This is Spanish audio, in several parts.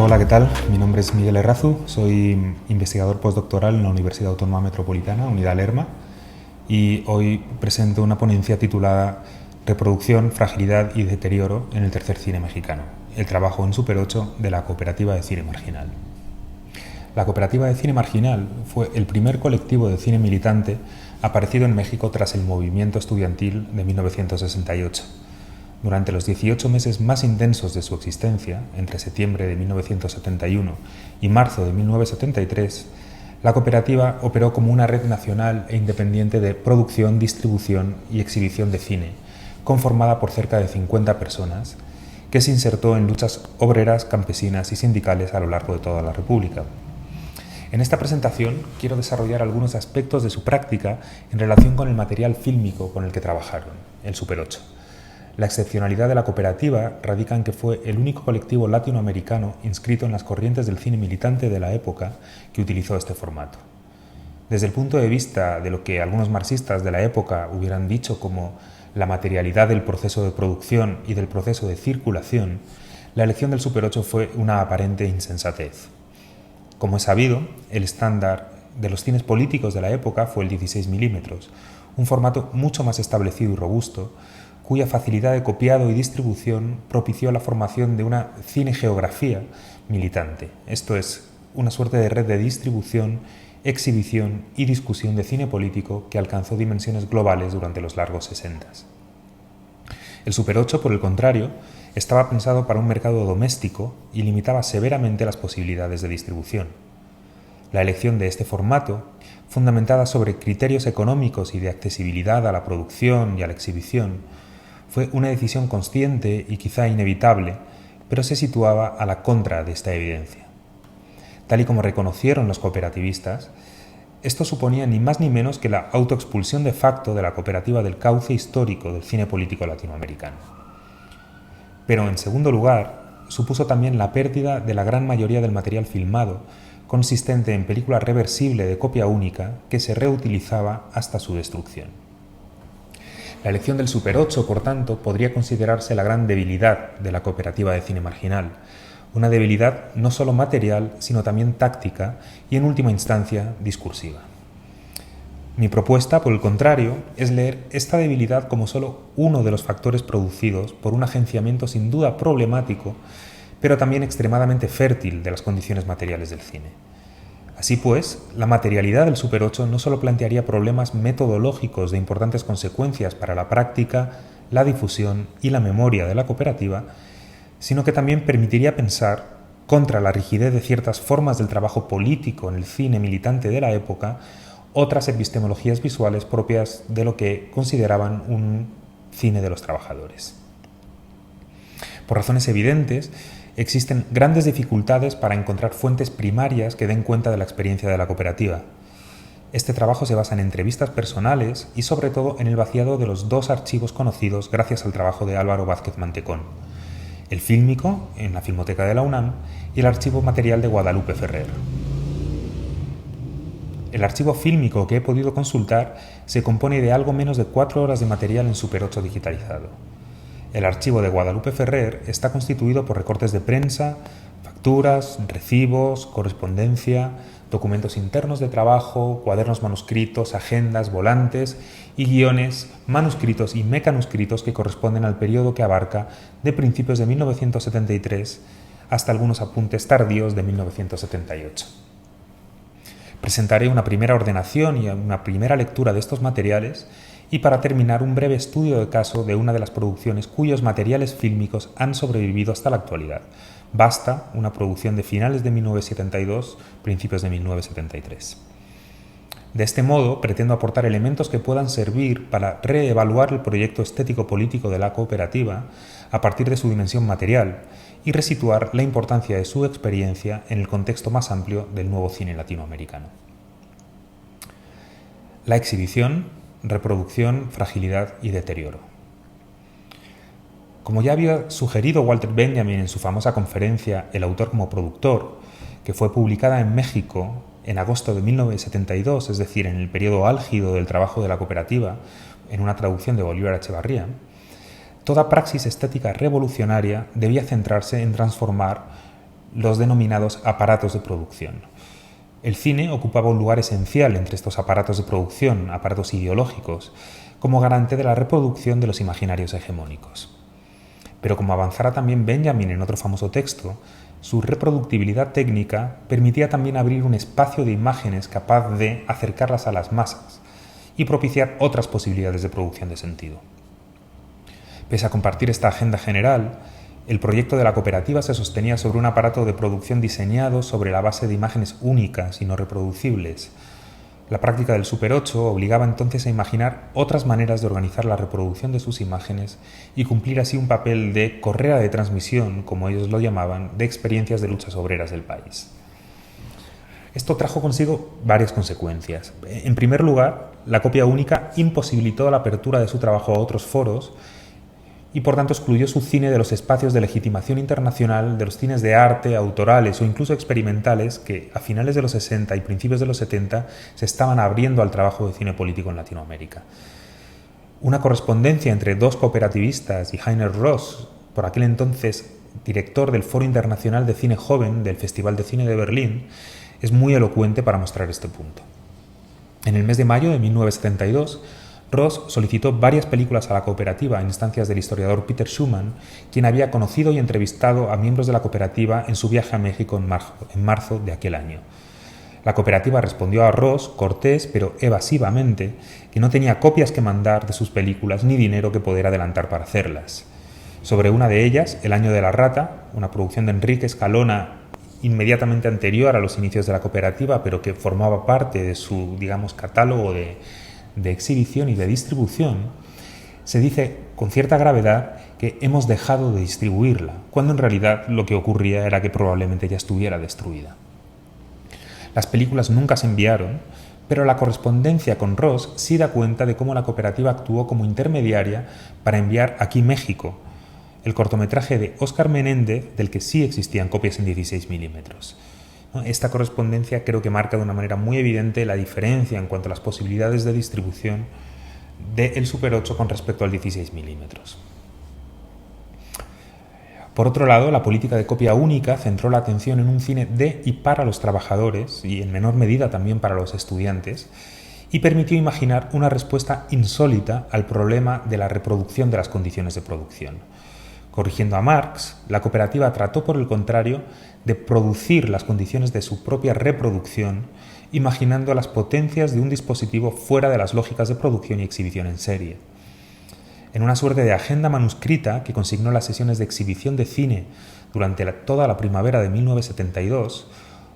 Hola, ¿qué tal? Mi nombre es Miguel Errazu, soy investigador postdoctoral en la Universidad Autónoma Metropolitana, Unidad Lerma, y hoy presento una ponencia titulada Reproducción, fragilidad y deterioro en el tercer cine mexicano, el trabajo en Super 8 de la Cooperativa de Cine Marginal. La Cooperativa de Cine Marginal fue el primer colectivo de cine militante aparecido en México tras el movimiento estudiantil de 1968. Durante los 18 meses más intensos de su existencia, entre septiembre de 1971 y marzo de 1973, la cooperativa operó como una red nacional e independiente de producción, distribución y exhibición de cine, conformada por cerca de 50 personas, que se insertó en luchas obreras, campesinas y sindicales a lo largo de toda la República. En esta presentación quiero desarrollar algunos aspectos de su práctica en relación con el material fílmico con el que trabajaron, el Super 8. La excepcionalidad de la cooperativa radica en que fue el único colectivo latinoamericano inscrito en las corrientes del cine militante de la época que utilizó este formato. Desde el punto de vista de lo que algunos marxistas de la época hubieran dicho como la materialidad del proceso de producción y del proceso de circulación, la elección del Super 8 fue una aparente insensatez. Como es sabido, el estándar de los cines políticos de la época fue el 16 milímetros, un formato mucho más establecido y robusto, cuya facilidad de copiado y distribución propició la formación de una cinegeografía militante, esto es, una suerte de red de distribución, exhibición y discusión de cine político que alcanzó dimensiones globales durante los largos 60. El Super 8, por el contrario, estaba pensado para un mercado doméstico y limitaba severamente las posibilidades de distribución. La elección de este formato, fundamentada sobre criterios económicos y de accesibilidad a la producción y a la exhibición, fue una decisión consciente y quizá inevitable, pero se situaba a la contra de esta evidencia. Tal y como reconocieron los cooperativistas, esto suponía ni más ni menos que la autoexpulsión de facto de la cooperativa del cauce histórico del cine político latinoamericano. Pero, en segundo lugar, supuso también la pérdida de la gran mayoría del material filmado, consistente en película reversible de copia única que se reutilizaba hasta su destrucción. La elección del Super 8, por tanto, podría considerarse la gran debilidad de la cooperativa de cine marginal, una debilidad no solo material, sino también táctica y, en última instancia, discursiva. Mi propuesta, por el contrario, es leer esta debilidad como solo uno de los factores producidos por un agenciamiento sin duda problemático, pero también extremadamente fértil de las condiciones materiales del cine. Así pues, la materialidad del Super 8 no solo plantearía problemas metodológicos de importantes consecuencias para la práctica, la difusión y la memoria de la cooperativa, sino que también permitiría pensar, contra la rigidez de ciertas formas del trabajo político en el cine militante de la época, otras epistemologías visuales propias de lo que consideraban un cine de los trabajadores. Por razones evidentes, existen grandes dificultades para encontrar fuentes primarias que den cuenta de la experiencia de la cooperativa. Este trabajo se basa en entrevistas personales y sobre todo en el vaciado de los dos archivos conocidos gracias al trabajo de Álvaro Vázquez Mantecón: el fílmico, en la Filmoteca de la UNAM, y el archivo material de Guadalupe Ferrer. El archivo fílmico que he podido consultar se compone de algo menos de 4 horas de material en Super 8 digitalizado. El archivo de Guadalupe Ferrer está constituido por recortes de prensa, facturas, recibos, correspondencia, documentos internos de trabajo, cuadernos manuscritos, agendas, volantes y guiones manuscritos y mecanuscritos que corresponden al periodo que abarca de principios de 1973 hasta algunos apuntes tardíos de 1978. Presentaré una primera ordenación y una primera lectura de estos materiales y, para terminar, un breve estudio de caso de una de las producciones cuyos materiales fílmicos han sobrevivido hasta la actualidad: Basta, una producción de finales de 1972, principios de 1973. De este modo, pretendo aportar elementos que puedan servir para reevaluar el proyecto estético-político de la cooperativa a partir de su dimensión material y resituar la importancia de su experiencia en el contexto más amplio del nuevo cine latinoamericano. La exhibición, reproducción, fragilidad y deterioro. Como ya había sugerido Walter Benjamin en su famosa conferencia El autor como productor, que fue publicada en México en agosto de 1972, es decir, en el periodo álgido del trabajo de la cooperativa, en una traducción de Bolívar Echevarría, toda praxis estética revolucionaria debía centrarse en transformar los denominados aparatos de producción. El cine ocupaba un lugar esencial entre estos aparatos de producción, aparatos ideológicos, como garante de la reproducción de los imaginarios hegemónicos. Pero como avanzara también Benjamin en otro famoso texto, su reproductibilidad técnica permitía también abrir un espacio de imágenes capaz de acercarlas a las masas y propiciar otras posibilidades de producción de sentido. Pese a compartir esta agenda general, el proyecto de la cooperativa se sostenía sobre un aparato de producción diseñado sobre la base de imágenes únicas y no reproducibles. La práctica del Super 8 obligaba entonces a imaginar otras maneras de organizar la reproducción de sus imágenes y cumplir así un papel de correa de transmisión, como ellos lo llamaban, de experiencias de luchas obreras del país. Esto trajo consigo varias consecuencias. En primer lugar, la copia única imposibilitó la apertura de su trabajo a otros foros y por tanto excluyó su cine de los espacios de legitimación internacional de los cines de arte, autorales o incluso experimentales que a finales de los 60 y principios de los 70 se estaban abriendo al trabajo de cine político en Latinoamérica. Una correspondencia entre dos cooperativistas y Heiner Ross, por aquel entonces director del Foro Internacional de Cine Joven del Festival de Cine de Berlín, es muy elocuente para mostrar este punto. En el mes de mayo de 1972, Ross solicitó varias películas a la cooperativa en instancias del historiador Peter Schumann, quien había conocido y entrevistado a miembros de la cooperativa en su viaje a México en marzo de aquel año. La cooperativa respondió a Ross, cortés pero evasivamente, que no tenía copias que mandar de sus películas ni dinero que poder adelantar para hacerlas. Sobre una de ellas, El año de la rata, una producción de Enrique Escalona inmediatamente anterior a los inicios de la cooperativa, pero que formaba parte de su, catálogo de exhibición y de distribución, se dice con cierta gravedad que hemos dejado de distribuirla, cuando en realidad lo que ocurría era que probablemente ya estuviera destruida. Las películas nunca se enviaron, pero la correspondencia con Ross sí da cuenta de cómo la cooperativa actuó como intermediaria para enviar Aquí México, el cortometraje de Óscar Menéndez, del que sí existían copias en 16 milímetros. Esta correspondencia creo que marca de una manera muy evidente la diferencia en cuanto a las posibilidades de distribución del Super 8 con respecto al 16 milímetros. Por otro lado, la política de copia única centró la atención en un cine de y para los trabajadores, y en menor medida también para los estudiantes, y permitió imaginar una respuesta insólita al problema de la reproducción de las condiciones de producción. Corrigiendo a Marx, la cooperativa trató, por el contrario, de producir las condiciones de su propia reproducción, imaginando las potencias de un dispositivo fuera de las lógicas de producción y exhibición en serie. En una suerte de agenda manuscrita que consignó las sesiones de exhibición de cine durante toda la primavera de 1972,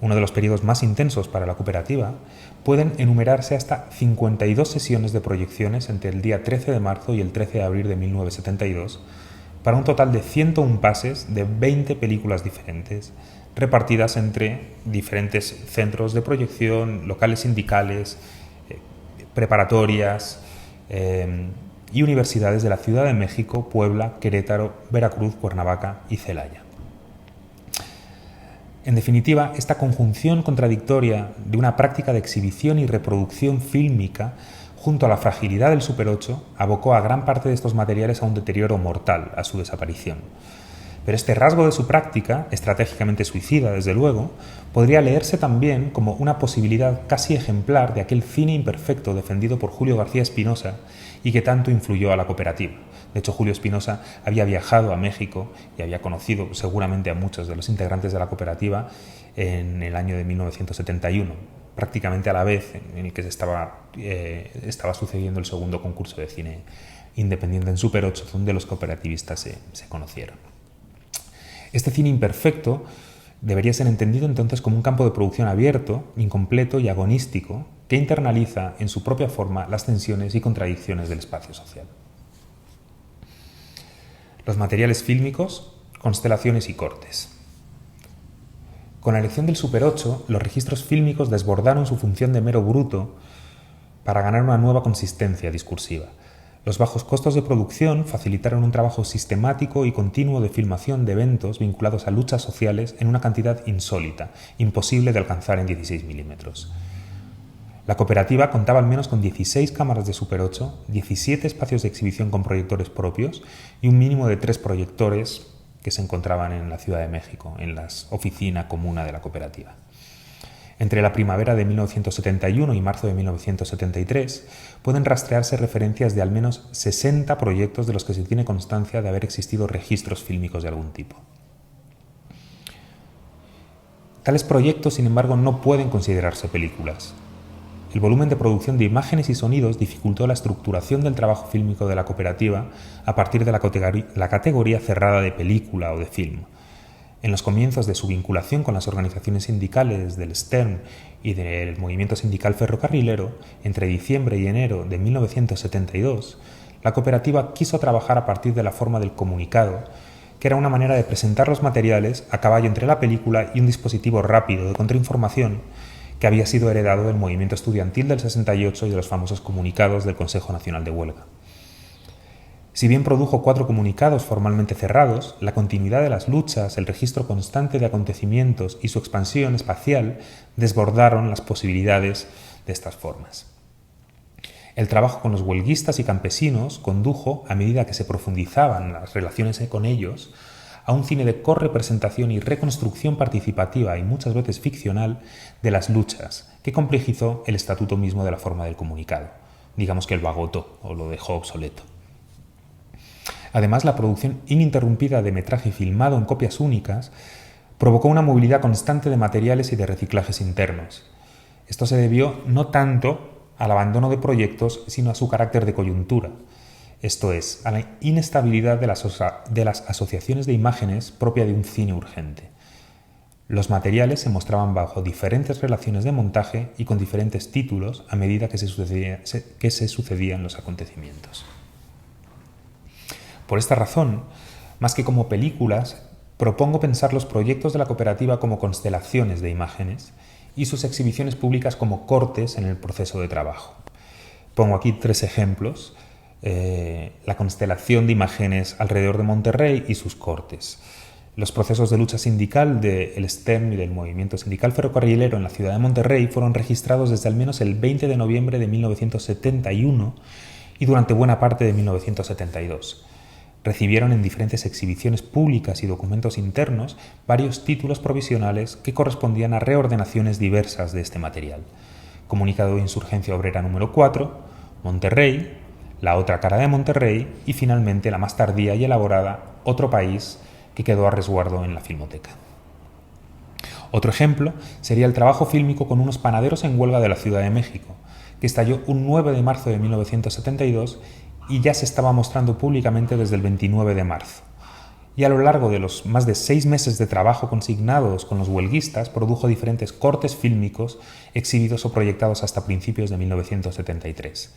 uno de los periodos más intensos para la cooperativa, pueden enumerarse hasta 52 sesiones de proyecciones entre el día 13 de marzo y el 13 de abril de 1972, para un total de 101 pases de 20 películas diferentes, repartidas entre diferentes centros de proyección, locales sindicales, preparatorias y universidades de la Ciudad de México, Puebla, Querétaro, Veracruz, Cuernavaca y Celaya. En definitiva, esta conjunción contradictoria de una práctica de exhibición y reproducción fílmica junto a la fragilidad del Super 8, abocó a gran parte de estos materiales a un deterioro mortal, a su desaparición. Pero este rasgo de su práctica, estratégicamente suicida desde luego, podría leerse también como una posibilidad casi ejemplar de aquel cine imperfecto defendido por Julio García Espinosa y que tanto influyó a la cooperativa. De hecho, Julio Espinosa había viajado a México y había conocido seguramente a muchos de los integrantes de la cooperativa en el año de 1971. Prácticamente a la vez en el que se estaba sucediendo el segundo concurso de cine independiente en Super 8, donde los cooperativistas se conocieron. Este cine imperfecto debería ser entendido entonces como un campo de producción abierto, incompleto y agonístico que internaliza en su propia forma las tensiones y contradicciones del espacio social. Los materiales fílmicos, constelaciones y cortes. Con la elección del Super 8, los registros fílmicos desbordaron su función de mero bruto para ganar una nueva consistencia discursiva. Los bajos costos de producción facilitaron un trabajo sistemático y continuo de filmación de eventos vinculados a luchas sociales en una cantidad insólita, imposible de alcanzar en 16 milímetros. La cooperativa contaba al menos con 16 cámaras de Super 8, 17 espacios de exhibición con proyectores propios y un mínimo de 3 proyectores que se encontraban en la Ciudad de México, en la oficina comuna de la cooperativa. Entre la primavera de 1971 y marzo de 1973 pueden rastrearse referencias de al menos 60 proyectos de los que se tiene constancia de haber existido registros fílmicos de algún tipo. Tales proyectos, sin embargo, no pueden considerarse películas. El volumen de producción de imágenes y sonidos dificultó la estructuración del trabajo fílmico de la cooperativa a partir de la categoría cerrada de película o de film. En los comienzos de su vinculación con las organizaciones sindicales del STERN y del movimiento sindical ferrocarrilero, entre diciembre y enero de 1972, la cooperativa quiso trabajar a partir de la forma del comunicado, que era una manera de presentar los materiales a caballo entre la película y un dispositivo rápido de contrainformación que había sido heredado del movimiento estudiantil del 68 y de los famosos comunicados del Consejo Nacional de Huelga. Si bien produjo 4 comunicados formalmente cerrados, la continuidad de las luchas, el registro constante de acontecimientos y su expansión espacial desbordaron las posibilidades de estas formas. El trabajo con los huelguistas y campesinos condujo, a medida que se profundizaban las relaciones con ellos, a un cine de correpresentación y reconstrucción participativa y muchas veces ficcional de las luchas, que complejizó el estatuto mismo de la forma del comunicado. Digamos que lo agotó o lo dejó obsoleto. Además, la producción ininterrumpida de metraje filmado en copias únicas provocó una movilidad constante de materiales y de reciclajes internos. Esto se debió no tanto al abandono de proyectos, sino a su carácter de coyuntura, esto es, a la inestabilidad de las asociaciones de imágenes propia de un cine urgente. Los materiales se mostraban bajo diferentes relaciones de montaje y con diferentes títulos a medida que se sucedían los acontecimientos. Por esta razón, más que como películas, propongo pensar los proyectos de la cooperativa como constelaciones de imágenes y sus exhibiciones públicas como cortes en el proceso de trabajo. Pongo aquí 3 ejemplos. La constelación de imágenes alrededor de Monterrey y sus cortes. Los procesos de lucha sindical del STEM y del movimiento sindical ferrocarrilero en la ciudad de Monterrey fueron registrados desde al menos el 20 de noviembre de 1971 y durante buena parte de 1972. Recibieron en diferentes exhibiciones públicas y documentos internos varios títulos provisionales que correspondían a reordenaciones diversas de este material. Comunicado de Insurgencia Obrera número 4, Monterrey, La otra cara de Monterrey y finalmente la más tardía y elaborada Otro país, que quedó a resguardo en la Filmoteca. Otro ejemplo sería el trabajo fílmico con unos panaderos en huelga de la Ciudad de México, que estalló un 9 de marzo de 1972 y ya se estaba mostrando públicamente desde el 29 de marzo. Y a lo largo de los más de 6 meses de trabajo consignados con los huelguistas, produjo diferentes cortes fílmicos exhibidos o proyectados hasta principios de 1973.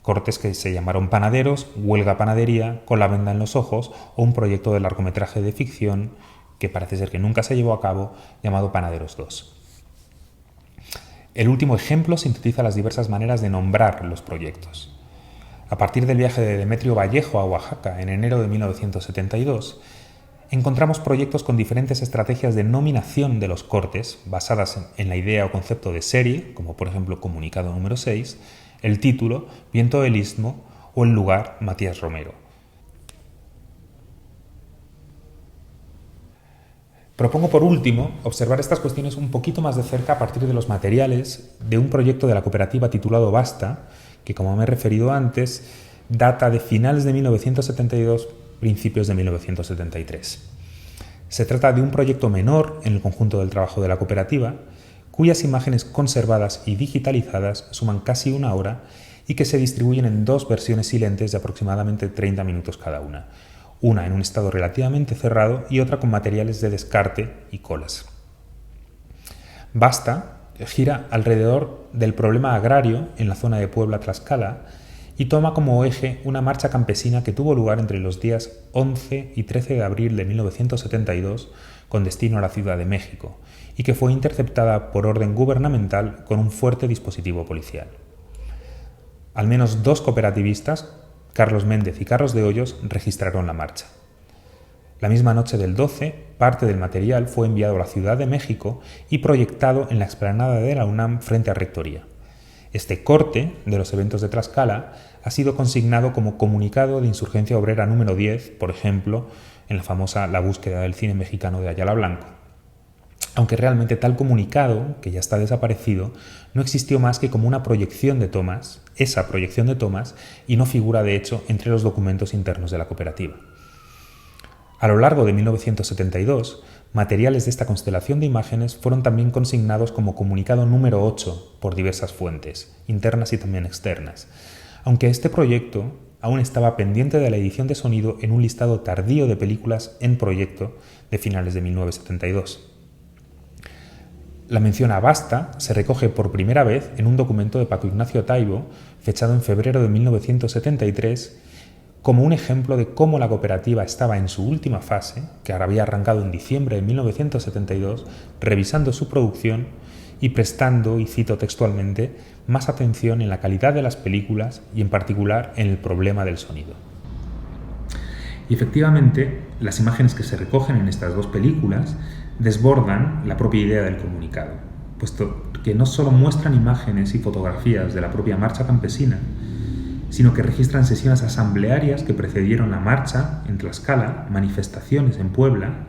Cortes que se llamaron Panaderos, Huelga Panadería, Con la venda en los ojos o un proyecto de largometraje de ficción que parece ser que nunca se llevó a cabo, llamado Panaderos 2. El último ejemplo sintetiza las diversas maneras de nombrar los proyectos. A partir del viaje de Demetrio Vallejo a Oaxaca en enero de 1972, encontramos proyectos con diferentes estrategias de nominación de los cortes basadas en la idea o concepto de serie, como por ejemplo Comunicado número 6, el título, Viento del Istmo, o el lugar, Matías Romero. Propongo por último observar estas cuestiones un poquito más de cerca a partir de los materiales de un proyecto de la cooperativa titulado Basta, que como me he referido antes, data de finales de 1972, principios de 1973. Se trata de un proyecto menor en el conjunto del trabajo de la cooperativa, cuyas imágenes conservadas y digitalizadas suman casi 1 hora y que se distribuyen en 2 versiones silentes de aproximadamente 30 minutos cada una en un estado relativamente cerrado y otra con materiales de descarte y colas. Basta gira alrededor del problema agrario en la zona de Puebla-Tlaxcala y toma como eje una marcha campesina que tuvo lugar entre los días 11 y 13 de abril de 1972 con destino a la Ciudad de México y que fue interceptada por orden gubernamental con un fuerte dispositivo policial. Al menos 2 cooperativistas, Carlos Méndez y Carlos de Hoyos, registraron la marcha. La misma noche del 12, parte del material fue enviado a la Ciudad de México y proyectado en la explanada de la UNAM frente a Rectoría. Este corte de los eventos de Tlaxcala ha sido consignado como Comunicado de Insurgencia Obrera número 10, por ejemplo, en la famosa La búsqueda del cine mexicano de Ayala Blanco. Aunque realmente tal comunicado, que ya está desaparecido, no existió más que como una proyección de tomas, esa proyección de tomas, y no figura de hecho entre los documentos internos de la cooperativa. A lo largo de 1972, materiales de esta constelación de imágenes fueron también consignados como comunicado número 8 por diversas fuentes, internas y también externas, aunque este proyecto aún estaba pendiente de la edición de sonido en un listado tardío de películas en proyecto de finales de 1972. La mención a Basta se recoge por primera vez en un documento de Paco Ignacio Taibo, fechado en febrero de 1973, como un ejemplo de cómo la cooperativa estaba en su última fase, que había arrancado en diciembre de 1972, revisando su producción y prestando, y cito textualmente, más atención en la calidad de las películas y en particular en el problema del sonido. Y efectivamente, las imágenes que se recogen en estas dos películas desbordan la propia idea del comunicado, puesto que no solo muestran imágenes y fotografías de la propia marcha campesina, sino que registran sesiones asamblearias que precedieron la marcha en Tlaxcala, manifestaciones en Puebla,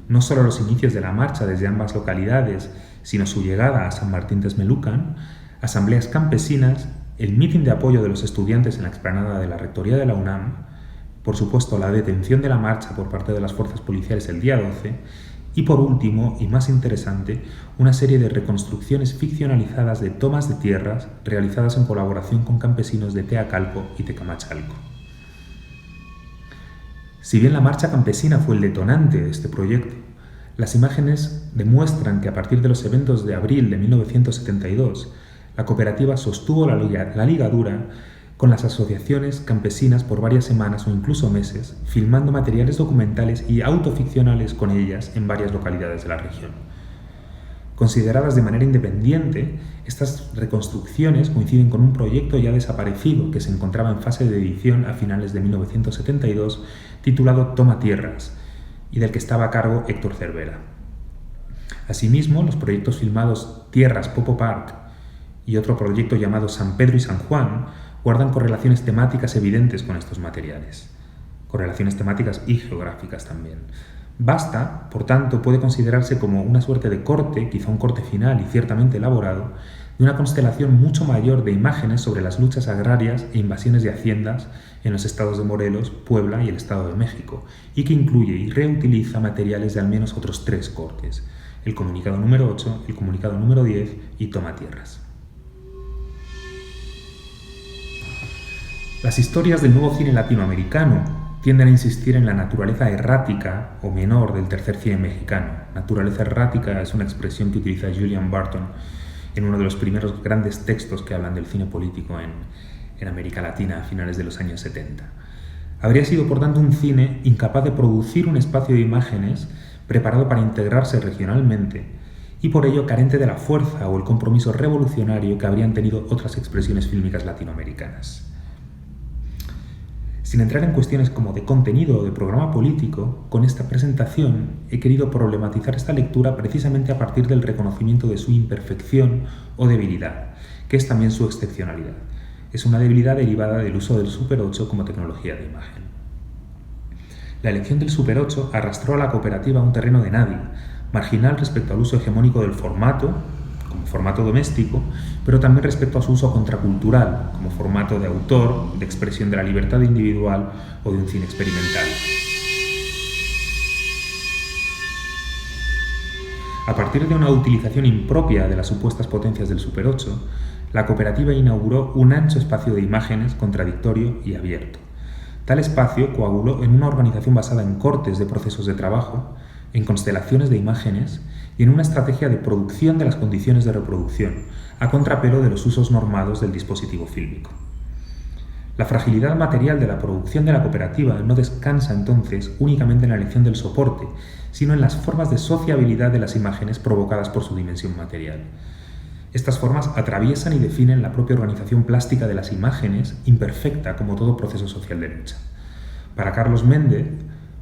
no solo los inicios de la marcha desde ambas localidades, sino su llegada a San Martín Texmelucan, asambleas campesinas, el mitin de apoyo de los estudiantes en la explanada de la Rectoría de la UNAM, por supuesto la detención de la marcha por parte de las fuerzas policiales el día 12, y por último, y más interesante, una serie de reconstrucciones ficcionalizadas de tomas de tierras realizadas en colaboración con campesinos de Teacalco y Tecamachalco. Si bien la marcha campesina fue el detonante de este proyecto, las imágenes demuestran que a partir de los eventos de abril de 1972, la cooperativa sostuvo la ligadura con las asociaciones campesinas por varias semanas o incluso meses, filmando materiales documentales y autoficcionales con ellas en varias localidades de la región. Consideradas de manera independiente, estas reconstrucciones coinciden con un proyecto ya desaparecido que se encontraba en fase de edición a finales de 1972, titulado Toma Tierras, y del que estaba a cargo Héctor Cervera. Asimismo, los proyectos filmados Tierras Popo Park y otro proyecto llamado San Pedro y San Juan guardan correlaciones temáticas evidentes con estos materiales, correlaciones temáticas y geográficas también. Basta, por tanto, puede considerarse como una suerte de corte, quizá un corte final y ciertamente elaborado, de una constelación mucho mayor de imágenes sobre las luchas agrarias e invasiones de haciendas en los estados de Morelos, Puebla y el Estado de México, y que incluye y reutiliza materiales de al menos otros 3 cortes: el comunicado número 8, el comunicado número 10 y Toma Tierras. Las historias del nuevo cine latinoamericano tienden a insistir en la naturaleza errática o menor del tercer cine mexicano. Naturaleza errática es una expresión que utiliza Julian Barton en uno de los primeros grandes textos que hablan del cine político en América Latina a finales de los años 70. Habría sido, por tanto, un cine incapaz de producir un espacio de imágenes preparado para integrarse regionalmente y por ello carente de la fuerza o el compromiso revolucionario que habrían tenido otras expresiones fílmicas latinoamericanas. Sin entrar en cuestiones como de contenido o de programa político, con esta presentación he querido problematizar esta lectura precisamente a partir del reconocimiento de su imperfección o debilidad, que es también su excepcionalidad. Es una debilidad derivada del uso del Super 8 como tecnología de imagen. La elección del Super 8 arrastró a la cooperativa a un terreno de nadie, marginal respecto al uso hegemónico del formato, como formato doméstico, pero también respecto a su uso contracultural, como formato de autor, de expresión de la libertad individual o de un cine experimental. A partir de una utilización impropia de las supuestas potencias del Super 8, la cooperativa inauguró un ancho espacio de imágenes contradictorio y abierto. Tal espacio coaguló en una organización basada en cortes de procesos de trabajo, en constelaciones de imágenes y en una estrategia de producción de las condiciones de reproducción, a contrapelo de los usos normados del dispositivo fílmico. La fragilidad material de la producción de la cooperativa no descansa entonces únicamente en la elección del soporte, sino en las formas de sociabilidad de las imágenes provocadas por su dimensión material. Estas formas atraviesan y definen la propia organización plástica de las imágenes, imperfecta como todo proceso social de lucha. Para Carlos Méndez,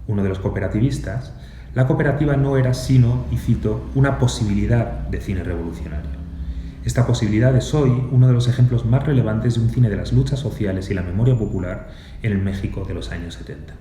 uno de los cooperativistas, la cooperativa no era sino, y cito, una posibilidad de cine revolucionario. Esta posibilidad es hoy uno de los ejemplos más relevantes de un cine de las luchas sociales y la memoria popular en el México de los años 70.